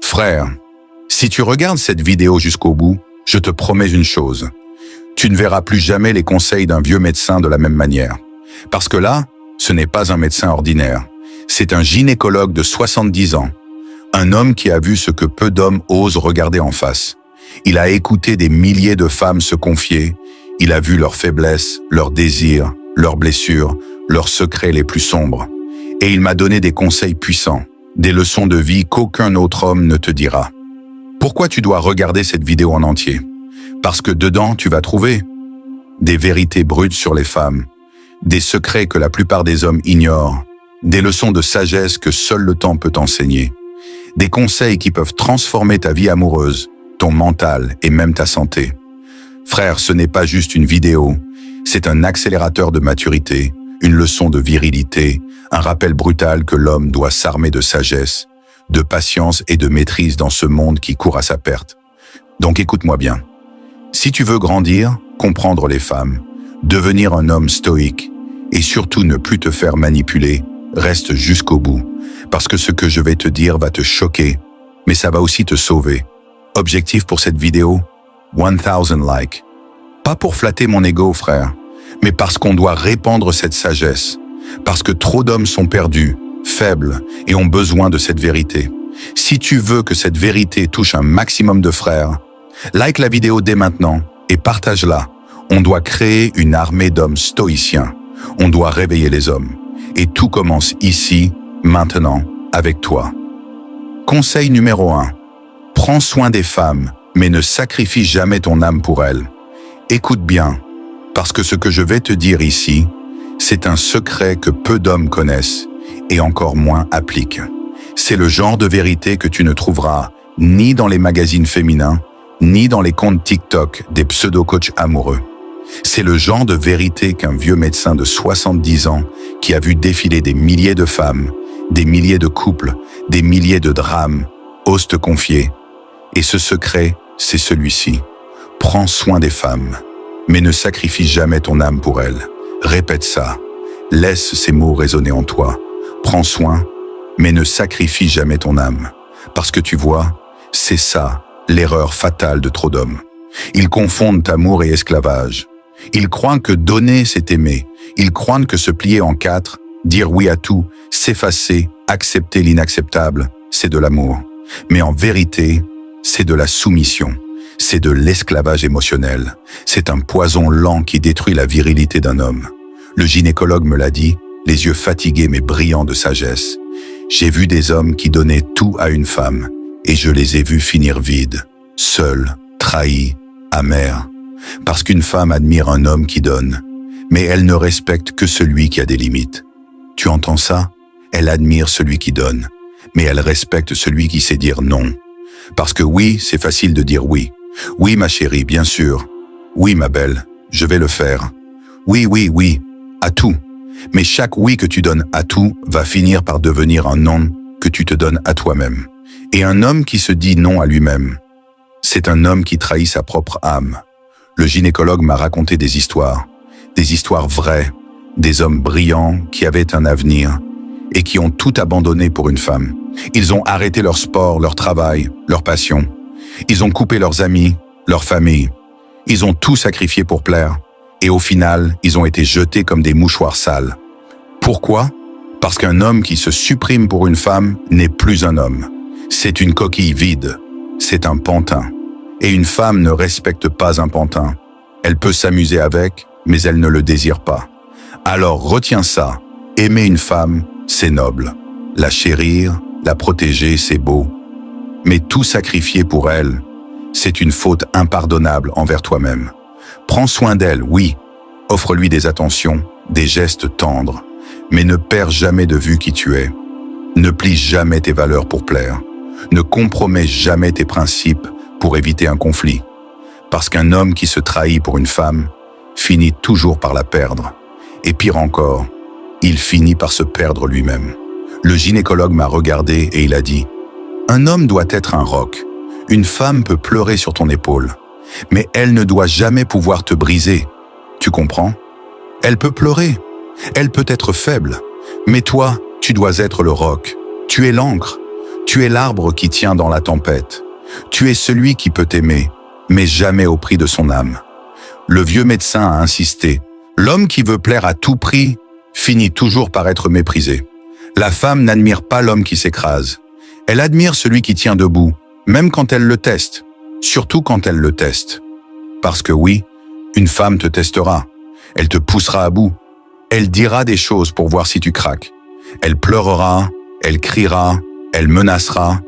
Frère, si tu regardes cette vidéo jusqu'au bout, je te promets une chose. Tu ne verras plus jamais les conseils d'un vieux médecin de la même manière. Parce que là, ce n'est pas un médecin ordinaire. C'est un gynécologue de 70 ans. Un homme qui a vu ce que peu d'hommes osent regarder en face. Il a écouté des milliers de femmes se confier. Il a vu leurs faiblesses, leurs désirs, leurs blessures, leurs secrets les plus sombres. Et il m'a donné des conseils puissants, des leçons de vie qu'aucun autre homme ne te dira. Pourquoi tu dois regarder cette vidéo en entier? Parce que dedans, tu vas trouver des vérités brutes sur les femmes, des secrets que la plupart des hommes ignorent, des leçons de sagesse que seul le temps peut enseigner, des conseils qui peuvent transformer ta vie amoureuse, ton mental et même ta santé. Frère, ce n'est pas juste une vidéo, c'est un accélérateur de maturité, une leçon de virilité, un rappel brutal que l'homme doit s'armer de sagesse, de patience et de maîtrise dans ce monde qui court à sa perte. Donc écoute-moi bien. Si tu veux grandir, comprendre les femmes, devenir un homme stoïque et surtout ne plus te faire manipuler, reste jusqu'au bout. Parce que ce que je vais te dire va te choquer, mais ça va aussi te sauver. Objectif pour cette vidéo, 1000 likes. Pas pour flatter mon ego, frère, mais parce qu'on doit répandre cette sagesse. Parce que trop d'hommes sont perdus, faibles et ont besoin de cette vérité. Si tu veux que cette vérité touche un maximum de frères, like la vidéo dès maintenant et partage-la. On doit créer une armée d'hommes stoïciens. On doit réveiller les hommes. Et tout commence ici, maintenant, avec toi. Conseil numéro 1. Prends soin des femmes, mais ne sacrifie jamais ton âme pour elles. Écoute bien, parce que ce que je vais te dire ici, c'est un secret que peu d'hommes connaissent et encore moins appliquent. C'est le genre de vérité que tu ne trouveras ni dans les magazines féminins, ni dans les comptes TikTok des pseudo-coachs amoureux. C'est le genre de vérité qu'un vieux médecin de 70 ans qui a vu défiler des milliers de femmes, des milliers de couples, des milliers de drames, ose te confier. Et ce secret, c'est celui-ci. Prends soin des femmes, mais ne sacrifie jamais ton âme pour elles. Répète ça. Laisse ces mots résonner en toi. Prends soin, mais ne sacrifie jamais ton âme. Parce que tu vois, c'est ça, l'erreur fatale de trop d'hommes. Ils confondent amour et esclavage. Ils croient que donner, c'est aimer. Ils croient que se plier en quatre, dire oui à tout, s'effacer, accepter l'inacceptable, c'est de l'amour. Mais en vérité, c'est de la soumission. C'est de l'esclavage émotionnel. C'est un poison lent qui détruit la virilité d'un homme. Le gynécologue me l'a dit, les yeux fatigués mais brillants de sagesse. J'ai vu des hommes qui donnaient tout à une femme et je les ai vus finir vides, seuls, trahis, amers. Parce qu'une femme admire un homme qui donne, mais elle ne respecte que celui qui a des limites. Tu entends ça? Elle admire celui qui donne, mais elle respecte celui qui sait dire non. Parce que oui, c'est facile de dire oui. Oui, ma chérie, bien sûr. Oui, ma belle, je vais le faire. Oui, oui, oui, à tout. Mais chaque oui que tu donnes à tout va finir par devenir un non que tu te donnes à toi-même. Et un homme qui se dit non à lui-même, c'est un homme qui trahit sa propre âme. Le gynécologue m'a raconté des histoires vraies, des hommes brillants qui avaient un avenir et qui ont tout abandonné pour une femme. Ils ont arrêté leur sport, leur travail, leur passion. Ils ont coupé leurs amis, leur famille. Ils ont tout sacrifié pour plaire. Et au final, ils ont été jetés comme des mouchoirs sales. Pourquoi? Parce qu'un homme qui se supprime pour une femme n'est plus un homme. C'est une coquille vide. C'est un pantin. Et une femme ne respecte pas un pantin. Elle peut s'amuser avec, mais elle ne le désire pas. Alors retiens ça. Aimer une femme, c'est noble. La chérir, la protéger, c'est beau. Mais tout sacrifier pour elle, c'est une faute impardonnable envers toi-même. Prends soin d'elle, oui. Offre-lui des attentions, des gestes tendres. Mais ne perds jamais de vue qui tu es. Ne plie jamais tes valeurs pour plaire. Ne compromets jamais tes principes pour éviter un conflit. Parce qu'un homme qui se trahit pour une femme finit toujours par la perdre. Et pire encore, il finit par se perdre lui-même. Le gynécologue m'a regardé et il a dit « Un homme doit être un roc. Une femme peut pleurer sur ton épaule. Mais elle ne doit jamais pouvoir te briser. Tu comprends? Elle peut pleurer. Elle peut être faible. Mais toi, tu dois être le roc. Tu es l'encre. Tu es l'arbre qui tient dans la tempête. Tu es celui qui peut t'aimer, mais jamais au prix de son âme. Le vieux médecin a insisté. L'homme qui veut plaire à tout prix finit toujours par être méprisé. La femme n'admire pas l'homme qui s'écrase. Elle admire celui qui tient debout, même quand elle le teste, surtout quand elle le teste. Parce que oui, une femme te testera. Elle te poussera à bout. Elle dira des choses pour voir si tu craques. Elle pleurera, elle criera, elle menacera.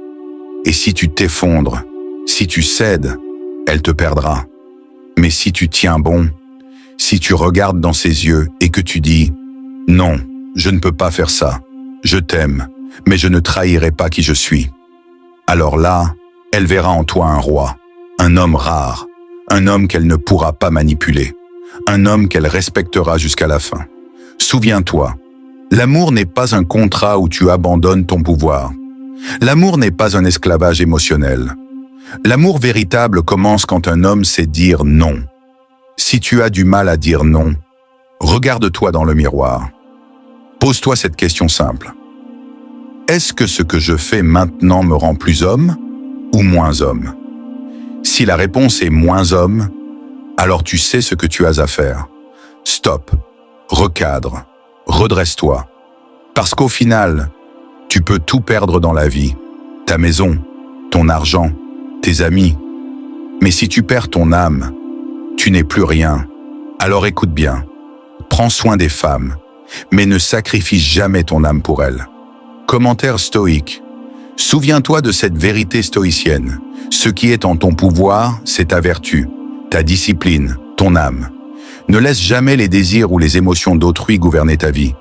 Et si tu t'effondres, si tu cèdes, elle te perdra. Mais si tu tiens bon, si tu regardes dans ses yeux et que tu dis « Non, je ne peux pas faire ça. Je t'aime, mais je ne trahirai pas qui je suis. » Alors là, elle verra en toi un roi, un homme rare, un homme qu'elle ne pourra pas manipuler, un homme qu'elle respectera jusqu'à la fin. Souviens-toi, l'amour n'est pas un contrat où tu abandonnes ton pouvoir. L'amour n'est pas un esclavage émotionnel. L'amour véritable commence quand un homme sait dire non. Si tu as du mal à dire non, regarde-toi dans le miroir. Pose-toi cette question simple. Est-ce que ce que je fais maintenant me rend plus homme ou moins homme? Si la réponse est moins homme, alors tu sais ce que tu as à faire. Stop, recadre, redresse-toi. Parce qu'au final, tu peux tout perdre dans la vie. Ta maison, ton argent, tes amis. Mais si tu perds ton âme, tu n'es plus rien. Alors écoute bien. Prends soin des femmes, mais ne sacrifie jamais ton âme pour elles. Commentaire stoïque. Souviens-toi de cette vérité stoïcienne. Ce qui est en ton pouvoir, c'est ta vertu, ta discipline, ton âme. Ne laisse jamais les désirs ou les émotions d'autrui gouverner ta vie.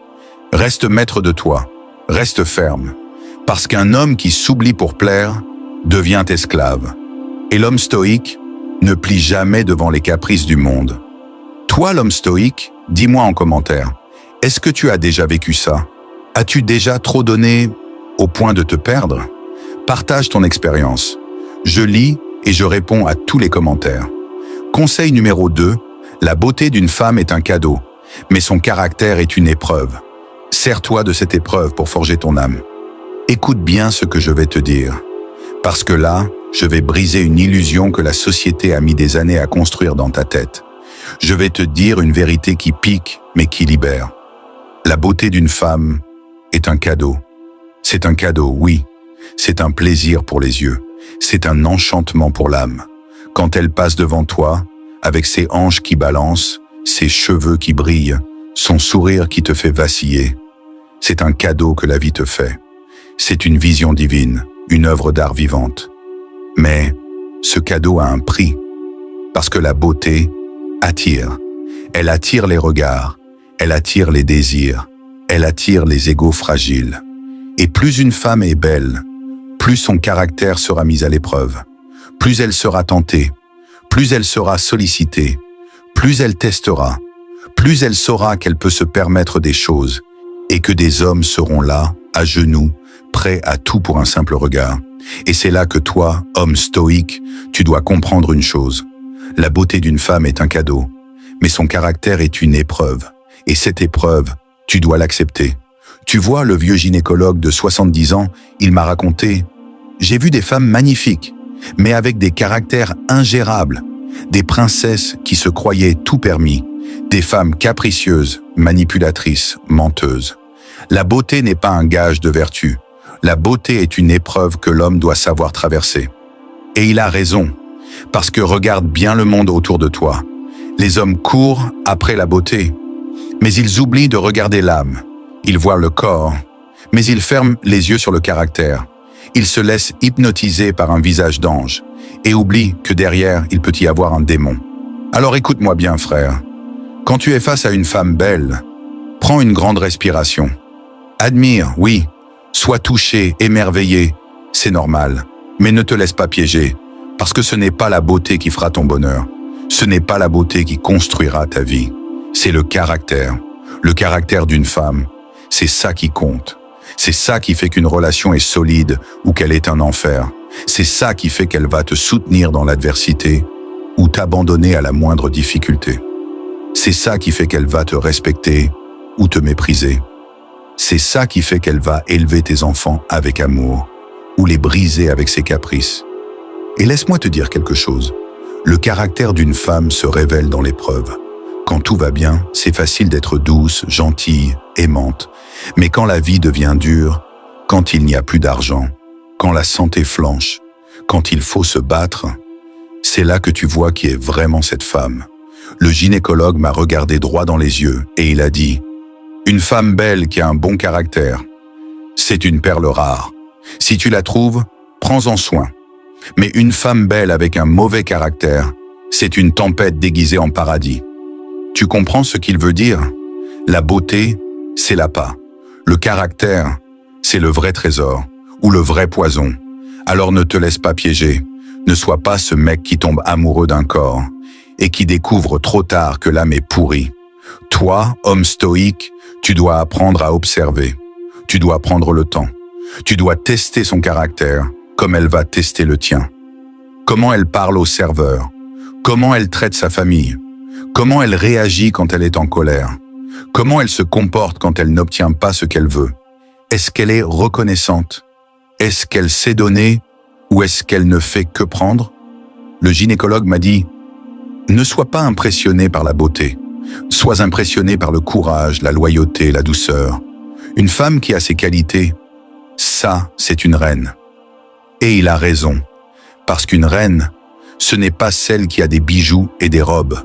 Reste maître de toi, reste ferme. Parce qu'un homme qui s'oublie pour plaire devient esclave. Et l'homme stoïque ne plie jamais devant les caprices du monde. Toi, l'homme stoïque, dis-moi en commentaire, est-ce que tu as déjà vécu ça? As-tu déjà trop donné au point de te perdre? Partage ton expérience. Je lis et je réponds à tous les commentaires. Conseil numéro 2, la beauté d'une femme est un cadeau, mais son caractère est une épreuve. Sers-toi de cette épreuve pour forger ton âme. Écoute bien ce que je vais te dire, parce que là, je vais briser une illusion que la société a mis des années à construire dans ta tête. Je vais te dire une vérité qui pique, mais qui libère. La beauté d'une femme est un cadeau. C'est un cadeau, oui. C'est un plaisir pour les yeux. C'est un enchantement pour l'âme. Quand elle passe devant toi, avec ses hanches qui balancent, ses cheveux qui brillent, son sourire qui te fait vaciller, c'est un cadeau que la vie te fait. C'est une vision divine, une œuvre d'art vivante. Mais ce cadeau a un prix, parce que la beauté attire. Elle attire les regards, elle attire les désirs, elle attire les égos fragiles. Et plus une femme est belle, plus son caractère sera mis à l'épreuve, plus elle sera tentée, plus elle sera sollicitée, plus elle testera, plus elle saura qu'elle peut se permettre des choses et que des hommes seront là, à genoux, prêts à tout pour un simple regard. Et c'est là que toi, homme stoïque, tu dois comprendre une chose. La beauté d'une femme est un cadeau, mais son caractère est une épreuve. Et cette épreuve, tu dois l'accepter. Tu vois, le vieux gynécologue de 70 ans, il m'a raconté « J'ai vu des femmes magnifiques, mais avec des caractères ingérables, des princesses qui se croyaient tout permis, des femmes capricieuses, manipulatrices, menteuses. La beauté n'est pas un gage de vertu. La beauté est une épreuve que l'homme doit savoir traverser. » Et il a raison, parce que regarde bien le monde autour de toi. Les hommes courent après la beauté, mais ils oublient de regarder l'âme. Ils voient le corps, mais ils ferment les yeux sur le caractère. Ils se laissent hypnotiser par un visage d'ange et oublient que derrière, il peut y avoir un démon. Alors écoute-moi bien, frère. Quand tu es face à une femme belle, prends une grande respiration. Admire, oui. Sois touché, émerveillé, c'est normal. Mais ne te laisse pas piéger, parce que ce n'est pas la beauté qui fera ton bonheur. Ce n'est pas la beauté qui construira ta vie. C'est le caractère. Le caractère d'une femme. C'est ça qui compte. C'est ça qui fait qu'une relation est solide ou qu'elle est un enfer. C'est ça qui fait qu'elle va te soutenir dans l'adversité ou t'abandonner à la moindre difficulté. C'est ça qui fait qu'elle va te respecter ou te mépriser. C'est ça qui fait qu'elle va élever tes enfants avec amour ou les briser avec ses caprices. Et laisse-moi te dire quelque chose. Le caractère d'une femme se révèle dans l'épreuve. Quand tout va bien, c'est facile d'être douce, gentille, aimante. Mais quand la vie devient dure, quand il n'y a plus d'argent, quand la santé flanche, quand il faut se battre, c'est là que tu vois qui est vraiment cette femme. Le gynécologue m'a regardé droit dans les yeux et il a dit « Une femme belle qui a un bon caractère, c'est une perle rare. Si tu la trouves, prends-en soin. Mais une femme belle avec un mauvais caractère, c'est une tempête déguisée en paradis. » Tu comprends ce qu'il veut dire? La beauté, c'est l'appât. Le caractère, c'est le vrai trésor ou le vrai poison. Alors ne te laisse pas piéger. Ne sois pas ce mec qui tombe amoureux d'un corps et qui découvre trop tard que l'âme est pourrie. Toi, homme stoïque, tu dois apprendre à observer. Tu dois prendre le temps. Tu dois tester son caractère comme elle va tester le tien. Comment elle parle au serveur? Comment elle traite sa famille? Comment elle réagit quand elle est en colère? Comment elle se comporte quand elle n'obtient pas ce qu'elle veut? Est-ce qu'elle est reconnaissante? Est-ce qu'elle sait donner ou est-ce qu'elle ne fait que prendre? Le gynécologue m'a dit « Ne sois pas impressionné par la beauté. Sois impressionné par le courage, la loyauté, la douceur. Une femme qui a ces qualités, ça, c'est une reine. » Et il a raison, parce qu'une reine, ce n'est pas celle qui a des bijoux et des robes.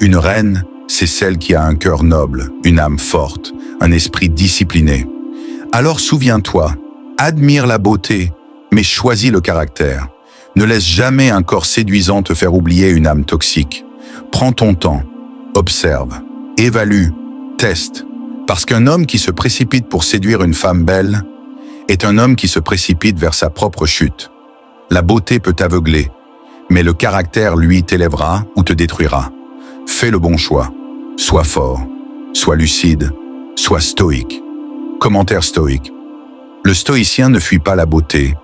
Une reine, c'est celle qui a un cœur noble, une âme forte, un esprit discipliné. Alors souviens-toi, admire la beauté, mais choisis le caractère. Ne laisse jamais un corps séduisant te faire oublier une âme toxique. Prends ton temps, observe, évalue, teste. Parce qu'un homme qui se précipite pour séduire une femme belle est un homme qui se précipite vers sa propre chute. La beauté peut t'aveugler, mais le caractère, lui, t'élèvera ou te détruira. Fais le bon choix. Sois fort, sois lucide, sois stoïque. Commentaire stoïque. Le stoïcien ne fuit pas la beauté,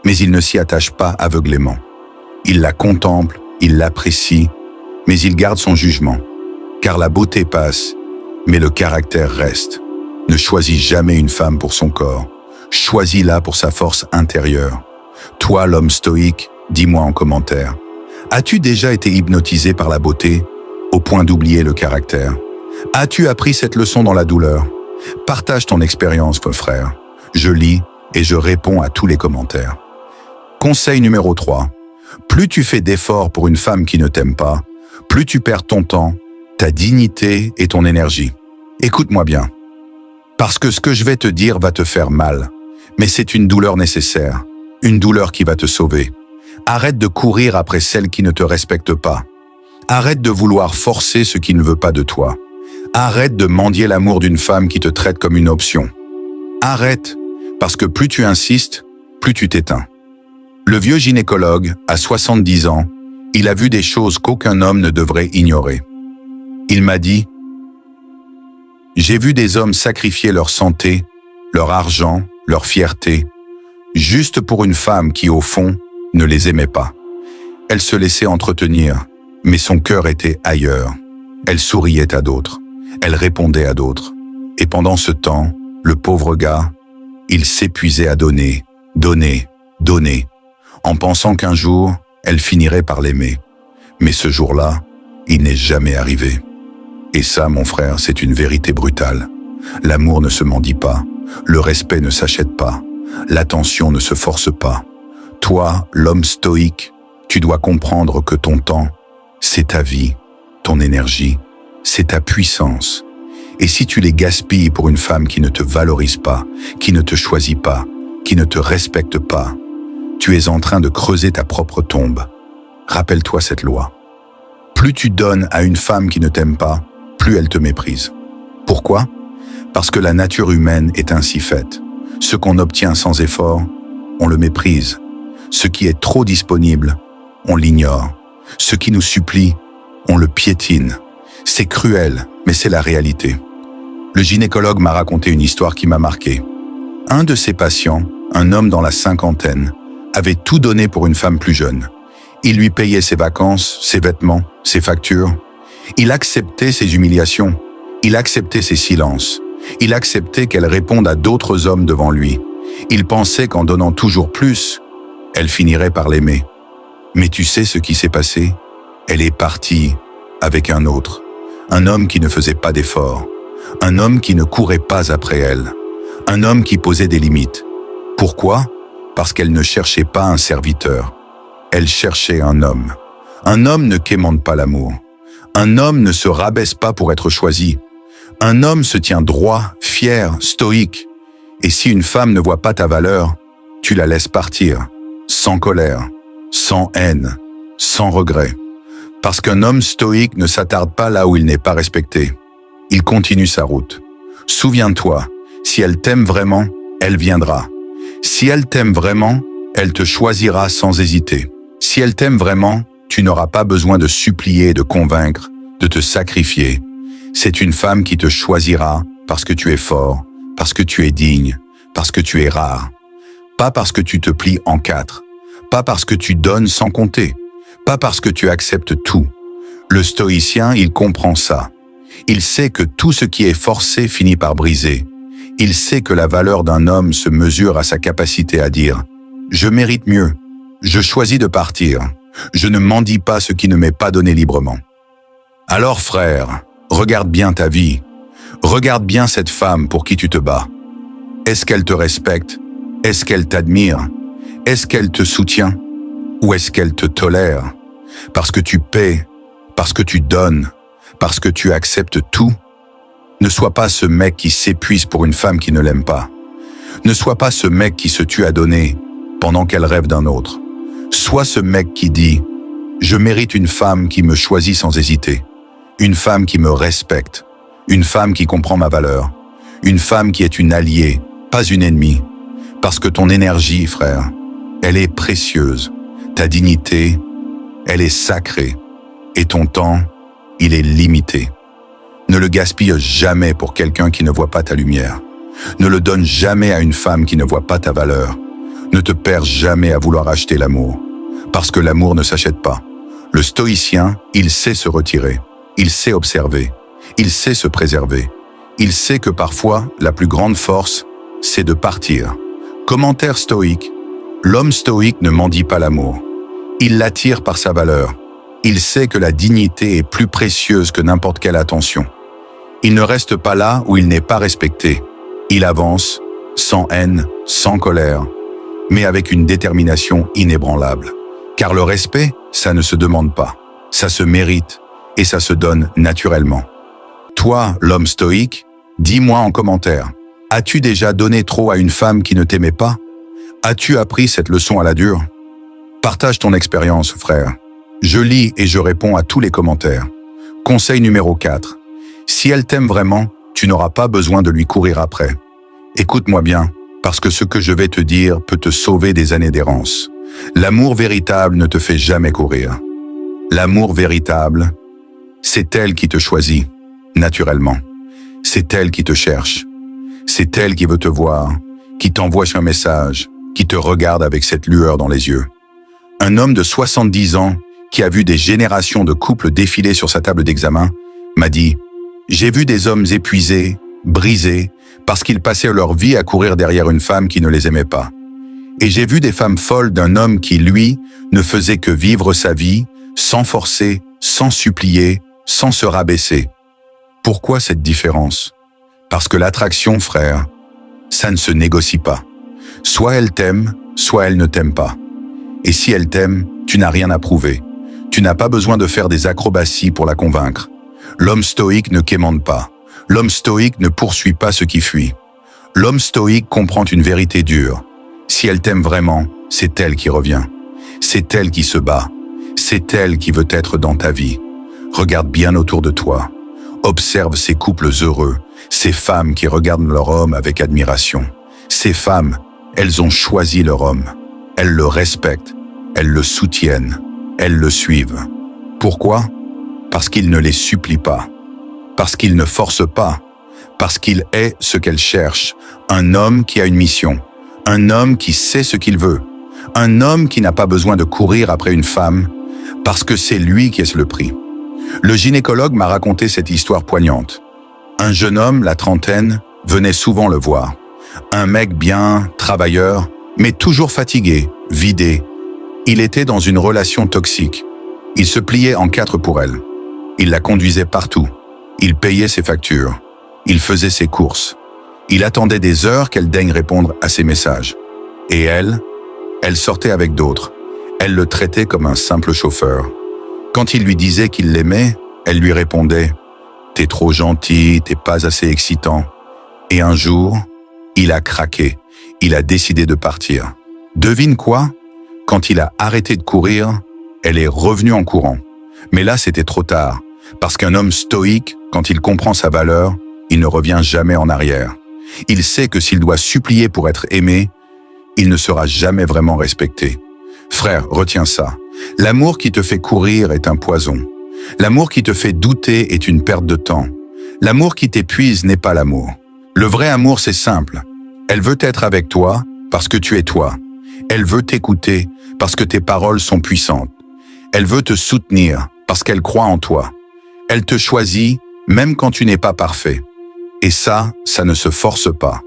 mais il ne s'y attache pas aveuglément. Il la contemple, il l'apprécie, mais il garde son jugement. Car la beauté passe, mais le caractère reste. Ne choisis jamais une femme pour son corps. Choisis-la pour sa force intérieure. Toi, l'homme stoïque, dis-moi en commentaire. As-tu déjà été hypnotisé par la beauté, au point d'oublier le caractère? As-tu appris cette leçon dans la douleur? Partage ton expérience, mon frère. Je lis et je réponds à tous les commentaires. Conseil numéro 3. Plus tu fais d'efforts pour une femme qui ne t'aime pas, plus tu perds ton temps, ta dignité et ton énergie. Écoute-moi bien. Parce que ce que je vais te dire va te faire mal, mais c'est une douleur nécessaire, une douleur qui va te sauver. Arrête de courir après celle qui ne te respecte pas. Arrête de vouloir forcer ce qui ne veut pas de toi. Arrête de mendier l'amour d'une femme qui te traite comme une option. Arrête, parce que plus tu insistes, plus tu t'éteins. Le vieux gynécologue, à 70 ans, il a vu des choses qu'aucun homme ne devrait ignorer. Il m'a dit « J'ai vu des hommes sacrifier leur santé, leur argent, leur fierté, juste pour une femme qui, au fond, ne les aimait pas. Elle se laissait entretenir, mais son cœur était ailleurs. Elle souriait à d'autres, elle répondait à d'autres. Et pendant ce temps, le pauvre gars, il s'épuisait à donner, donner, donner, en pensant qu'un jour, elle finirait par l'aimer. Mais ce jour-là, il n'est jamais arrivé. Et ça, mon frère, c'est une vérité brutale. L'amour ne se mendie pas, le respect ne s'achète pas, l'attention ne se force pas. Toi, l'homme stoïque, tu dois comprendre que ton temps, c'est ta vie, ton énergie, c'est ta puissance. Et si tu les gaspilles pour une femme qui ne te valorise pas, qui ne te choisit pas, qui ne te respecte pas, tu es en train de creuser ta propre tombe. Rappelle-toi cette loi. Plus tu donnes à une femme qui ne t'aime pas, plus elle te méprise. Pourquoi? Parce que la nature humaine est ainsi faite. Ce qu'on obtient sans effort, on le méprise. Ce qui est trop disponible, on l'ignore. Ce qui nous supplie, on le piétine. C'est cruel, mais c'est la réalité. Le gynécologue m'a raconté une histoire qui m'a marqué. Un de ses patients, un homme dans la cinquantaine, avait tout donné pour une femme plus jeune. Il lui payait ses vacances, ses vêtements, ses factures. Il acceptait ses humiliations. Il acceptait ses silences. Il acceptait qu'elle réponde à d'autres hommes devant lui. Il pensait qu'en donnant toujours plus, elle finirait par l'aimer. Mais tu sais ce qui s'est passé? Elle est partie avec un autre. Un homme qui ne faisait pas d'efforts. Un homme qui ne courait pas après elle. Un homme qui posait des limites. Pourquoi? Parce qu'elle ne cherchait pas un serviteur. Elle cherchait un homme. Un homme ne quémande pas l'amour. Un homme ne se rabaisse pas pour être choisi. Un homme se tient droit, fier, stoïque. Et si une femme ne voit pas ta valeur, tu la laisses partir, sans colère, sans haine, sans regret. Parce qu'un homme stoïque ne s'attarde pas là où il n'est pas respecté. Il continue sa route. Souviens-toi, si elle t'aime vraiment, elle viendra. Si elle t'aime vraiment, elle te choisira sans hésiter. Si elle t'aime vraiment, tu n'auras pas besoin de supplier, de convaincre, de te sacrifier. C'est une femme qui te choisira parce que tu es fort, parce que tu es digne, parce que tu es rare. Pas parce que tu te plies en quatre, pas parce que tu donnes sans compter, pas parce que tu acceptes tout. Le stoïcien, il comprend ça. Il sait que tout ce qui est forcé finit par briser. Il sait que la valeur d'un homme se mesure à sa capacité à dire « Je mérite mieux, je choisis de partir, je ne mendie pas ce qui ne m'est pas donné librement. » Alors frère, regarde bien ta vie, regarde bien cette femme pour qui tu te bats. Est-ce qu'elle te respecte? Est-ce qu'elle t'admire? Est-ce qu'elle te soutient? Ou est-ce qu'elle te tolère? Parce que tu paies, parce que tu donnes, parce que tu acceptes tout? Ne sois pas ce mec qui s'épuise pour une femme qui ne l'aime pas. Ne sois pas ce mec qui se tue à donner pendant qu'elle rêve d'un autre. Sois ce mec qui dit « Je mérite une femme qui me choisit sans hésiter, une femme qui me respecte, une femme qui comprend ma valeur, une femme qui est une alliée, pas une ennemie. Parce que ton énergie, frère, elle est précieuse. Ta dignité, elle est sacrée. Et ton temps, il est limité. Ne le gaspille jamais pour quelqu'un qui ne voit pas ta lumière. Ne le donne jamais à une femme qui ne voit pas ta valeur. Ne te perds jamais à vouloir acheter l'amour. Parce que l'amour ne s'achète pas. Le stoïcien, il sait se retirer. Il sait observer. Il sait se préserver. Il sait que parfois, la plus grande force, c'est de partir. Commentaire stoïque. L'homme stoïque ne mendie pas l'amour. Il l'attire par sa valeur. Il sait que la dignité est plus précieuse que n'importe quelle attention. Il ne reste pas là où il n'est pas respecté. Il avance, sans haine, sans colère, mais avec une détermination inébranlable. Car le respect, ça ne se demande pas. Ça se mérite et ça se donne naturellement. Toi, l'homme stoïque, dis-moi en commentaire. As-tu déjà donné trop à une femme qui ne t'aimait pas? As-tu appris cette leçon à la dure? Partage ton expérience, frère. Je lis et je réponds à tous les commentaires. Conseil numéro 4. Si elle t'aime vraiment, tu n'auras pas besoin de lui courir après. Écoute-moi bien, parce que ce que je vais te dire peut te sauver des années d'errance. L'amour véritable ne te fait jamais courir. L'amour véritable, c'est elle qui te choisit, naturellement. C'est elle qui te cherche. C'est elle qui veut te voir, qui t'envoie un message, qui te regarde avec cette lueur dans les yeux. Un homme de 70 ans qui a vu des générations de couples défiler sur sa table d'examen m'a dit « J'ai vu des hommes épuisés, brisés, parce qu'ils passaient leur vie à courir derrière une femme qui ne les aimait pas. Et j'ai vu des femmes folles d'un homme qui, lui, ne faisait que vivre sa vie, sans forcer, sans supplier, sans se rabaisser. Pourquoi cette différence? Parce que l'attraction, frère, ça ne se négocie pas. Soit elle t'aime, soit elle ne t'aime pas. Et si elle t'aime, tu n'as rien à prouver. Tu n'as pas besoin de faire des acrobaties pour la convaincre. L'homme stoïque ne quémande pas. L'homme stoïque ne poursuit pas ce qui fuit. L'homme stoïque comprend une vérité dure. Si elle t'aime vraiment, c'est elle qui revient. C'est elle qui se bat. C'est elle qui veut être dans ta vie. Regarde bien autour de toi. Observe ces couples heureux, ces femmes qui regardent leur homme avec admiration. Ces femmes, elles ont choisi leur homme. Elles le respectent, elles le soutiennent, elles le suivent. Pourquoi? Parce qu'il ne les supplie pas. Parce qu'il ne force pas. Parce qu'il est ce qu'elle cherche. Un homme qui a une mission. Un homme qui sait ce qu'il veut. Un homme qui n'a pas besoin de courir après une femme parce que c'est lui qui est le prix. Le gynécologue m'a raconté cette histoire poignante. Un jeune homme, la trentaine, venait souvent le voir. Un mec bien, travailleur, mais toujours fatigué, vidé. Il était dans une relation toxique. Il se pliait en quatre pour elle. Il la conduisait partout. Il payait ses factures. Il faisait ses courses. Il attendait des heures qu'elle daigne répondre à ses messages. Et elle sortait avec d'autres. Elle le traitait comme un simple chauffeur. Quand il lui disait qu'il l'aimait, elle lui répondait « T'es trop gentil, t'es pas assez excitant ». Et un jour, il a craqué. Il a décidé de partir. Devine quoi? Quand il a arrêté de courir, elle est revenue en courant. Mais là, c'était trop tard. Parce qu'un homme stoïque, quand il comprend sa valeur, il ne revient jamais en arrière. Il sait que s'il doit supplier pour être aimé, il ne sera jamais vraiment respecté. Frère, retiens ça. L'amour qui te fait courir est un poison. L'amour qui te fait douter est une perte de temps. L'amour qui t'épuise n'est pas l'amour. Le vrai amour, c'est simple. Elle veut être avec toi parce que tu es toi. Elle veut t'écouter parce que tes paroles sont puissantes. Elle veut te soutenir parce qu'elle croit en toi. Elle te choisit même quand tu n'es pas parfait. Et ça ne se force pas.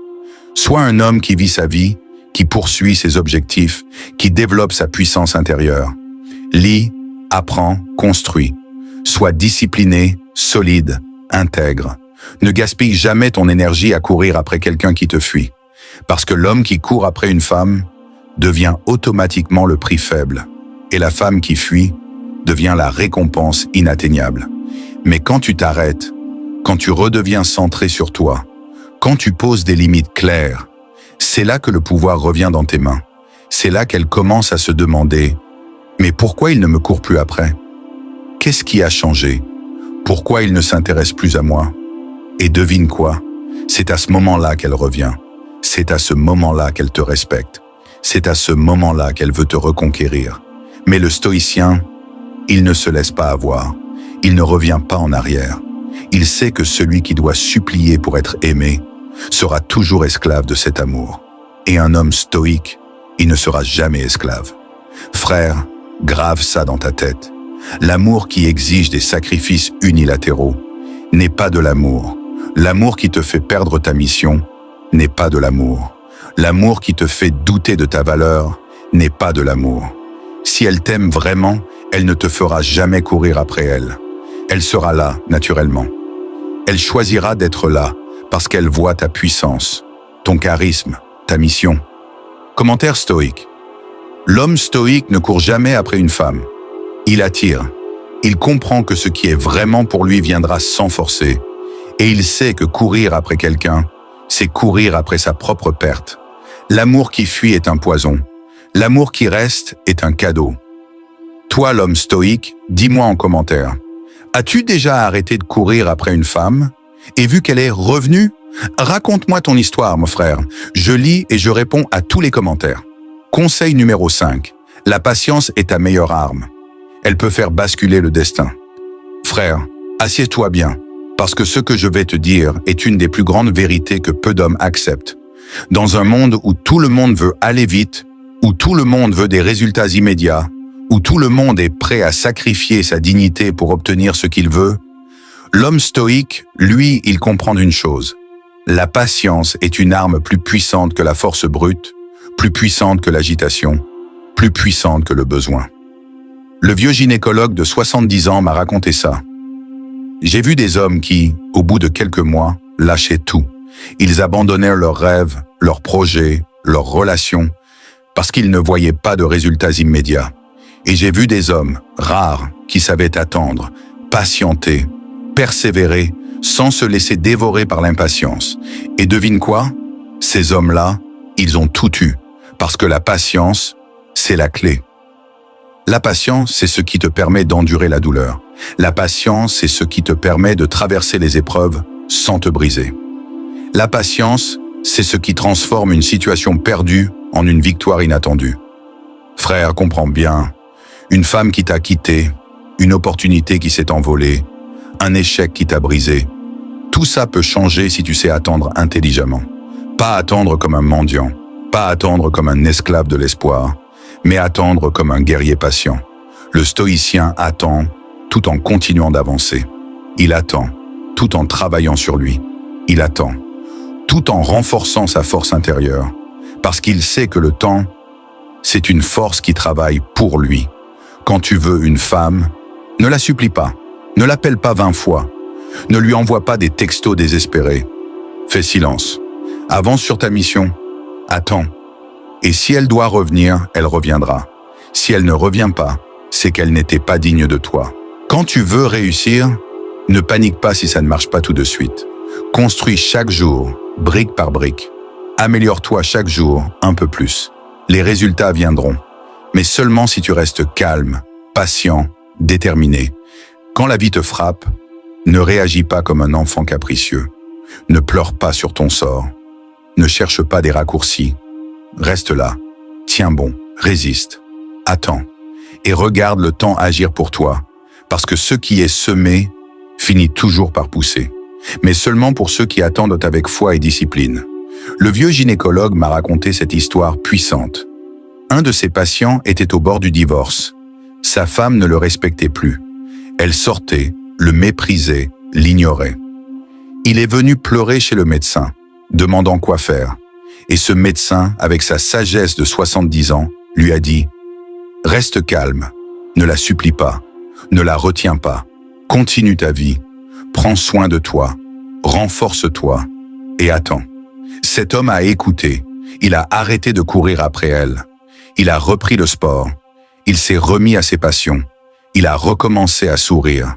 Sois un homme qui vit sa vie, qui poursuit ses objectifs, qui développe sa puissance intérieure. Lis, apprends, construis. Sois discipliné, solide, intègre. Ne gaspille jamais ton énergie à courir après quelqu'un qui te fuit. Parce que l'homme qui court après une femme devient automatiquement le prix faible. Et la femme qui fuit devient la récompense inatteignable. Mais quand tu t'arrêtes, quand tu redeviens centré sur toi, quand tu poses des limites claires, c'est là que le pouvoir revient dans tes mains. C'est là qu'elle commence à se demander « Mais pourquoi il ne me court plus après? Qu'est-ce qui a changé? Pourquoi il ne s'intéresse plus à moi ?» Et devine quoi? C'est à ce moment-là qu'elle revient. C'est à ce moment-là qu'elle te respecte. C'est à ce moment-là qu'elle veut te reconquérir. Mais le stoïcien, il ne se laisse pas avoir. Il ne revient pas en arrière. Il sait que celui qui doit supplier pour être aimé sera toujours esclave de cet amour. Et un homme stoïque, il ne sera jamais esclave. Frère, grave ça dans ta tête. L'amour qui exige des sacrifices unilatéraux n'est pas de l'amour. L'amour qui te fait perdre ta mission n'est pas de l'amour. L'amour qui te fait douter de ta valeur n'est pas de l'amour. Si elle t'aime vraiment, elle ne te fera jamais courir après elle. Elle sera là, naturellement. Elle choisira d'être là parce qu'elle voit ta puissance, ton charisme, ta mission. Commentaire stoïque. L'homme stoïque ne court jamais après une femme. Il attire. Il comprend que ce qui est vraiment pour lui viendra sans forcer. Et il sait que courir après quelqu'un, c'est courir après sa propre perte. L'amour qui fuit est un poison. L'amour qui reste est un cadeau. Toi, l'homme stoïque, dis-moi en commentaire. As-tu déjà arrêté de courir après une femme et vu qu'elle est revenue? Raconte-moi ton histoire, mon frère. Je lis et je réponds à tous les commentaires. Conseil numéro 5. La patience est ta meilleure arme. Elle peut faire basculer le destin. Frère, assieds-toi bien, parce que ce que je vais te dire est une des plus grandes vérités que peu d'hommes acceptent. Dans un monde où tout le monde veut aller vite, où tout le monde veut des résultats immédiats, où tout le monde est prêt à sacrifier sa dignité pour obtenir ce qu'il veut, l'homme stoïque, lui, il comprend une chose. La patience est une arme plus puissante que la force brute, plus puissante que l'agitation, plus puissante que le besoin. Le vieux gynécologue de 70 ans m'a raconté ça. J'ai vu des hommes qui, au bout de quelques mois, lâchaient tout. Ils abandonnèrent leurs rêves, leurs projets, leurs relations, parce qu'ils ne voyaient pas de résultats immédiats. Et j'ai vu des hommes, rares, qui savaient attendre, patienter, persévérer, sans se laisser dévorer par l'impatience. Et devine quoi? Ces hommes-là, ils ont tout eu, parce que la patience, c'est la clé. La patience, c'est ce qui te permet d'endurer la douleur. La patience, c'est ce qui te permet de traverser les épreuves sans te briser. La patience, c'est ce qui transforme une situation perdue en une victoire inattendue. Frère, comprends bien, une femme qui t'a quitté, une opportunité qui s'est envolée, un échec qui t'a brisé, tout ça peut changer si tu sais attendre intelligemment. Pas attendre comme un mendiant, pas attendre comme un esclave de l'espoir, mais attendre comme un guerrier patient. Le stoïcien attend tout en continuant d'avancer. Il attend tout en travaillant sur lui. Il attend tout en renforçant sa force intérieure, parce qu'il sait que le temps, c'est une force qui travaille pour lui. Quand tu veux une femme, ne la supplie pas, ne l'appelle pas 20 fois, ne lui envoie pas des textos désespérés. Fais silence, avance sur ta mission, attends. Et si elle doit revenir, elle reviendra. Si elle ne revient pas, c'est qu'elle n'était pas digne de toi. Quand tu veux réussir, ne panique pas si ça ne marche pas tout de suite. Construis chaque jour, brique par brique. Améliore-toi chaque jour un peu plus. Les résultats viendront, mais seulement si tu restes calme, patient, déterminé. Quand la vie te frappe, ne réagis pas comme un enfant capricieux. Ne pleure pas sur ton sort. Ne cherche pas des raccourcis. Reste là, tiens bon, résiste, attends, et regarde le temps agir pour toi, parce que ce qui est semé finit toujours par pousser, mais seulement pour ceux qui attendent avec foi et discipline. Le vieux gynécologue m'a raconté cette histoire puissante. Un de ses patients était au bord du divorce. Sa femme ne le respectait plus. Elle sortait, le méprisait, l'ignorait. Il est venu pleurer chez le médecin, demandant quoi faire. Et ce médecin, avec sa sagesse de 70 ans, lui a dit « Reste calme, ne la supplie pas, ne la retiens pas, continue ta vie, prends soin de toi, renforce-toi et attends. » Cet homme a écouté, il a arrêté de courir après elle, il a repris le sport, il s'est remis à ses passions, il a recommencé à sourire,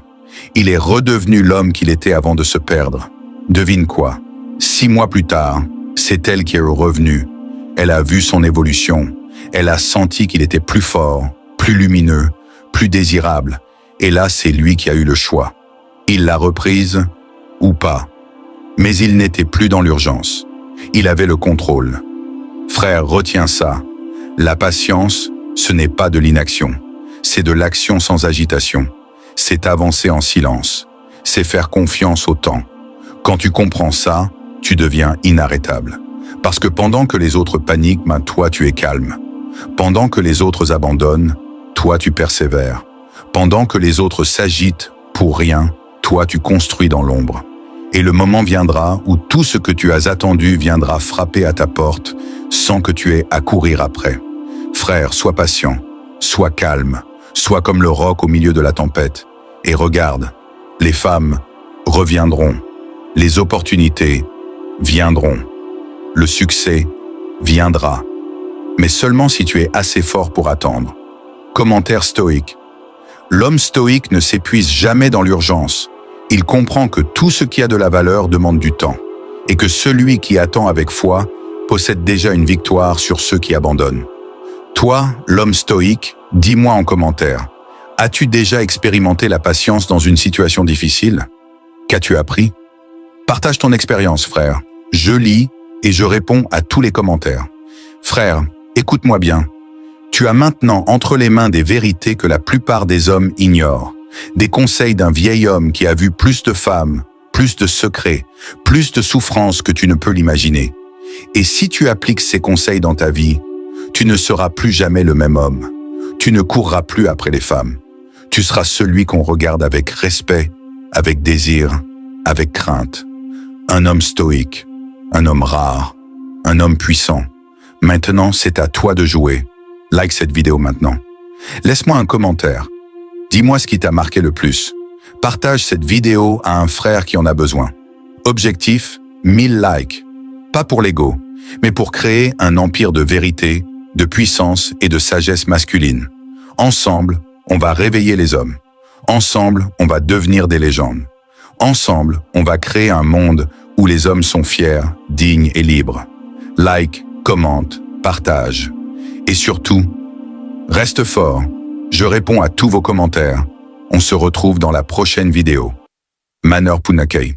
il est redevenu l'homme qu'il était avant de se perdre. Devine quoi? 6 mois plus tard, c'est elle qui est revenue. Elle a vu son évolution. Elle a senti qu'il était plus fort, plus lumineux, plus désirable. Et là, c'est lui qui a eu le choix. Il l'a reprise ou pas. Mais il n'était plus dans l'urgence. Il avait le contrôle. Frère, retiens ça. La patience, ce n'est pas de l'inaction. C'est de l'action sans agitation. C'est avancer en silence. C'est faire confiance au temps. Quand tu comprends ça, tu deviens inarrêtable. Parce que pendant que les autres paniquent, toi tu es calme. Pendant que les autres abandonnent, toi tu persévères. Pendant que les autres s'agitent pour rien, toi tu construis dans l'ombre. Et le moment viendra où tout ce que tu as attendu viendra frapper à ta porte sans que tu aies à courir après. Frère, sois patient, sois calme, sois comme le roc au milieu de la tempête. Et regarde, les femmes reviendront, les opportunités viendront. Le succès viendra. Mais seulement si tu es assez fort pour attendre. Commentaire stoïque. L'homme stoïque ne s'épuise jamais dans l'urgence. Il comprend que tout ce qui a de la valeur demande du temps. Et que celui qui attend avec foi possède déjà une victoire sur ceux qui abandonnent. Toi, l'homme stoïque, dis-moi en commentaire. As-tu déjà expérimenté la patience dans une situation difficile? Qu'as-tu appris? Partage ton expérience, frère. Je lis et je réponds à tous les commentaires. Frère, écoute-moi bien. Tu as maintenant entre les mains des vérités que la plupart des hommes ignorent. Des conseils d'un vieil homme qui a vu plus de femmes, plus de secrets, plus de souffrances que tu ne peux l'imaginer. Et si tu appliques ces conseils dans ta vie, tu ne seras plus jamais le même homme. Tu ne courras plus après les femmes. Tu seras celui qu'on regarde avec respect, avec désir, avec crainte. Un homme stoïque, un homme rare, un homme puissant. Maintenant, c'est à toi de jouer. Like cette vidéo maintenant. Laisse-moi un commentaire. Dis-moi ce qui t'a marqué le plus. Partage cette vidéo à un frère qui en a besoin. Objectif, 1000 likes. Pas pour l'ego, mais pour créer un empire de vérité, de puissance et de sagesse masculine. Ensemble, on va réveiller les hommes. Ensemble, on va devenir des légendes. Ensemble, on va créer un monde où les hommes sont fiers, dignes et libres. Like, commente, partage. Et surtout, reste fort. Je réponds à tous vos commentaires. On se retrouve dans la prochaine vidéo. Manor Punakei.